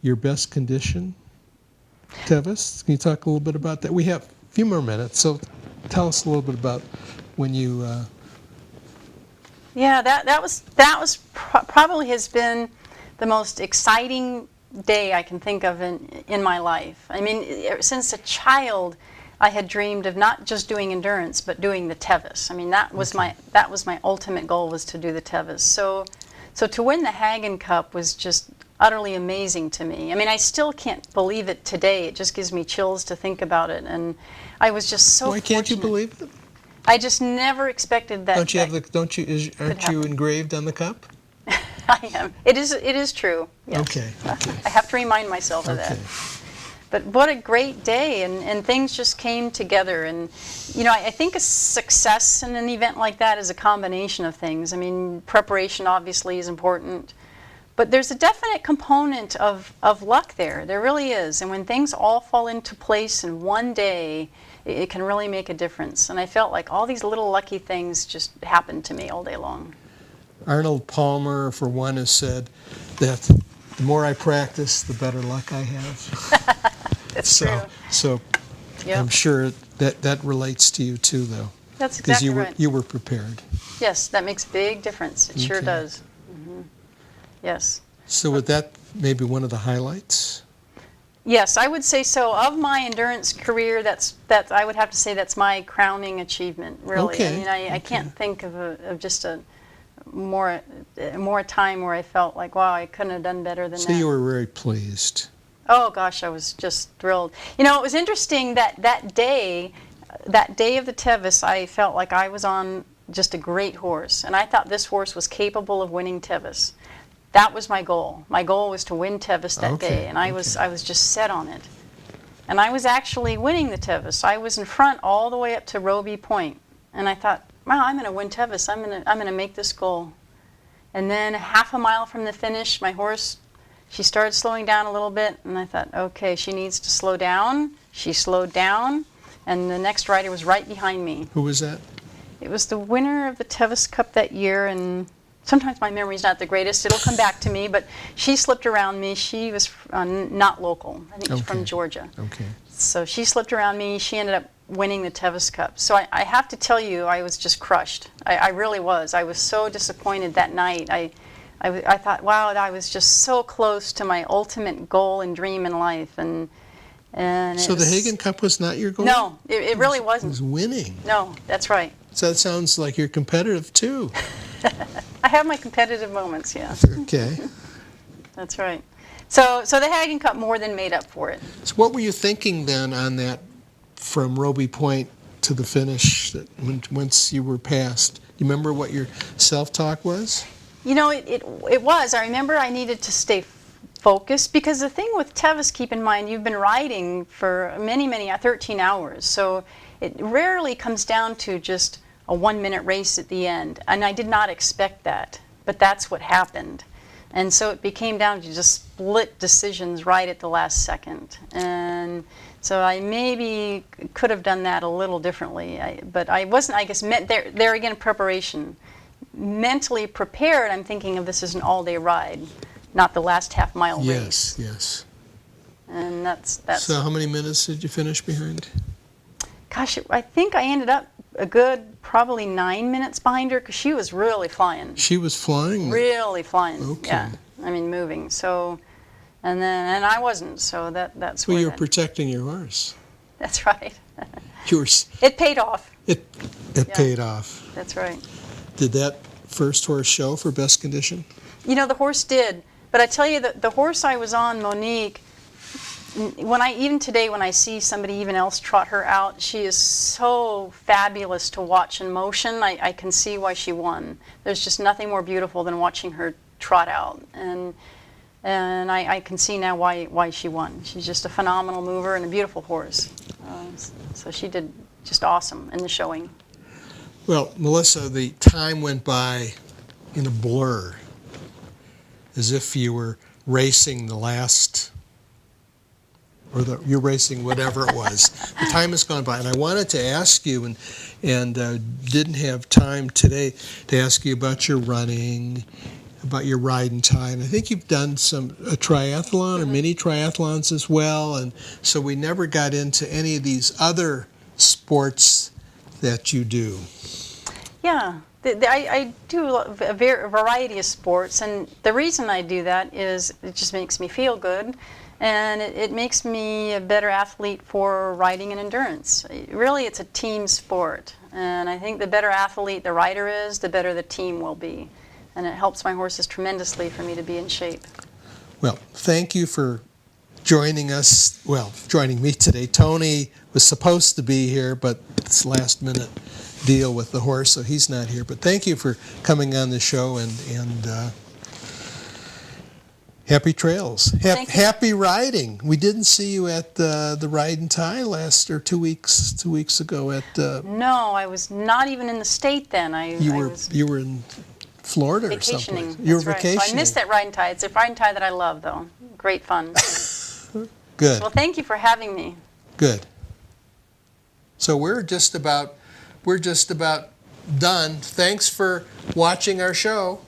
your best condition, Tevis? Can you talk a little bit about that? We have a few more minutes, so tell us a little bit about when you. Yeah, that was probably has been the most exciting day I can think of in my life. I mean, since a child, I had dreamed of not just doing endurance, but doing the Tevis. I mean, that was my ultimate goal, was to do the Tevis. So to win the Haggin Cup was just utterly amazing to me. I mean, I still can't believe it today. It just gives me chills to think about it, and I was just so. Why can't you fortunate. believe it? I just never expected that. Don't you have aren't you engraved on the cup? I am. It is true. Yes. Okay. I have to remind myself of that. Okay. But what a great day, and things just came together. And I think a success in an event like that is a combination of things. I mean, preparation obviously is important, but there's a definite component of luck there. There really is. And when things all fall into place in one day, it can really make a difference. And I felt like all these little lucky things just happened to me all day long. Arnold Palmer, for one, has said that the more I practice, the better luck I have. That's true. So Yep. I'm sure that relates to you too, though. That's exactly right. You were prepared. Yes, that makes a big difference. It sure Okay. does. Yes. So with that, maybe one of the highlights? Yes, I would say so. Of my endurance career, that's I would have to say that's my crowning achievement, really. Okay, I mean, I can't think of just a more time where I felt like, wow, I couldn't have done better than So that. you were very pleased. Oh gosh, I was just thrilled. It was interesting that day of the Tevis, I felt like I was on just a great horse, and I thought this horse was capable of winning Tevis. That was my goal. My goal was to win Tevis that day, and I was just set on it. And I was actually winning the Tevis. I was in front all the way up to Roby Point, and I thought, wow, I'm going to win Tevis. I'm going to make this goal. And then half a mile from the finish, my horse, she started slowing down a little bit, and I thought, okay, she needs to slow down. She slowed down, and the next rider was right behind me. Who was that? It was the winner of the Tevis Cup that year, and sometimes my memory's not the greatest. It'll come back to me, but she slipped around me. She was not local. I think she's from Georgia. Okay. So she slipped around me. She ended up winning the Tevis Cup. So I have to tell you, I was just crushed. I really was. I was so disappointed that night. I thought, wow, I was just so close to my ultimate goal and dream in life. And So the Haggin Cup was not your goal? No, it really It wasn't. was winning. No, that's right. So that sounds like you're competitive too. I have my competitive moments, yeah. Okay. That's right. So the Haggin Cup more than made up for it. So what were you thinking then on that, from Roby Point to the finish, once you were past? You remember what your self-talk was? It was. I remember I needed to stay focused, because the thing with Tevis, keep in mind, you've been riding for many, 13 hours. So it rarely comes down to just a 1-minute race at the end. And I did not expect that, but that's what happened. And so it became down to just split decisions right at the last second. And so I maybe could have done that a little differently, but I wasn't, I guess, there again, preparation. Mentally prepared, I'm thinking of this as an all-day ride, not the last half-mile race. Yes, yes. And that's. So how many minutes did you finish behind? Gosh, I think I ended up a good probably 9 minutes behind her because she was really flying. She was flying? Really flying. Okay. Yeah, I mean moving. So, and I wasn't. So that's. Well, where you were protecting your horse. That's right. You were. It paid off. It paid off. That's right. Did that first horse show for best condition? You know, the horse did. But I tell you, the horse I was on, Monique, even today when I see somebody even else trot her out, she is so fabulous to watch in motion. I can see why she won. There's just nothing more beautiful than watching her trot out. And I can see now why she won. She's just a phenomenal mover and a beautiful horse. So she did just awesome in the showing. Well, Melissa, the time went by in a blur, as if you were racing the last, or you're racing whatever it was. The time has gone by, and I wanted to ask you, and didn't have time today to ask you about your running, about your ride and tie. And I think you've done a triathlon or mini triathlons as well, and so we never got into any of these other sports that you do. Yeah, I do a variety of sports, and the reason I do that is it just makes me feel good, and it makes me a better athlete for riding and endurance. Really, it's a team sport, and I think the better athlete the rider is, the better the team will be, and it helps my horses tremendously for me to be in shape. Well, thank you for joining us, joining me today. Tony was supposed to be here, but it's last minute deal with the horse, so he's not here. But thank you for coming on the show, and happy trails. Happy riding. We didn't see you at the Ride and Tie 2 weeks ago at. No, I was not even in the state then. You were in Florida or vacationing. someplace. You were That's vacationing. Right. So I missed that Ride and Tie. It's a Ride and Tie that I love, though. Great fun. Good. Well, thank you for having me. Good. So we're just about done. Thanks for watching our show.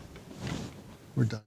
We're done.